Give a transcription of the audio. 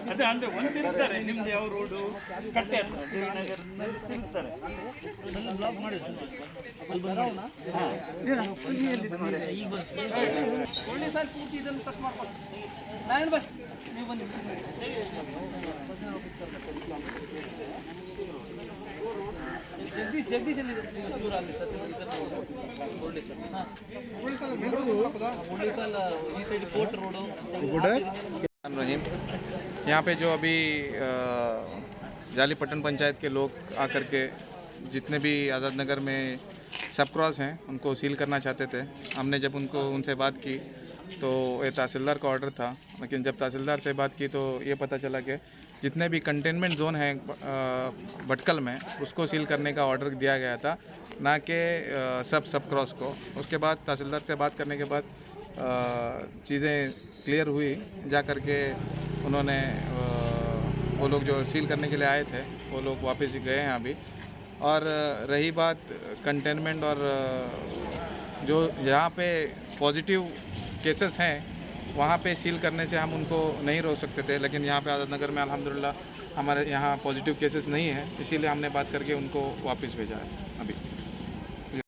ಅದೇ ಅಂದ್ರೆ ಒಂದು ತಿರುಗ್ತಾರೆ ನಿಮ್ದು ಯಾವ ರೋಡು ಕಟ್ಟೆ ಹತ್ರ ದೇವಿನಗರ ತಿರುಗ್ತಾರೆ ಬ್ಲಾಕ್ ಮಾಡಿ ಒಳ್ಳೆ ಸಾರಿ ಪೂರ್ತಿ ಇದನ್ನು ಕಟ್ ಮಾಡ್ಕೊಂಡು ನಾನು ಬನ್ನಿ ನೀವು ಬನ್ನಿ जगदीश यहाँ पे जो अभी जालीपट्टन पंचायत के लोग आकर के जितने भी आज़ाद नगर में सब क्रॉस हैं उनको सील करना चाहते थे। हमने जब उनसे बात की तो ये तहसीलदार का ऑर्डर था, लेकिन जब तहसीलदार से बात की तो ये पता चला कि जितने भी कंटेनमेंट जोन हैं भटकल में उसको सील करने का ऑर्डर दिया गया था, ना कि सब क्रॉस को। उसके बाद तहसीलदार से बात करने के बाद चीज़ें क्लियर हुई, जा कर के उन्होंने वो लोग जो सील करने के लिए आए थे वो लोग वापस गए हैं अभी। और रही बात कंटेनमेंट और जो यहाँ पे पॉजिटिव केसेस हैं वहाँ पे सील करने से हम उनको नहीं रोक सकते थे, लेकिन यहाँ पे आज़ाद नगर में अल्हम्दुलिल्लाह हमारे यहाँ पॉजिटिव केसेस नहीं है, इसीलिए हमने बात करके उनको वापस भेजा है अभी।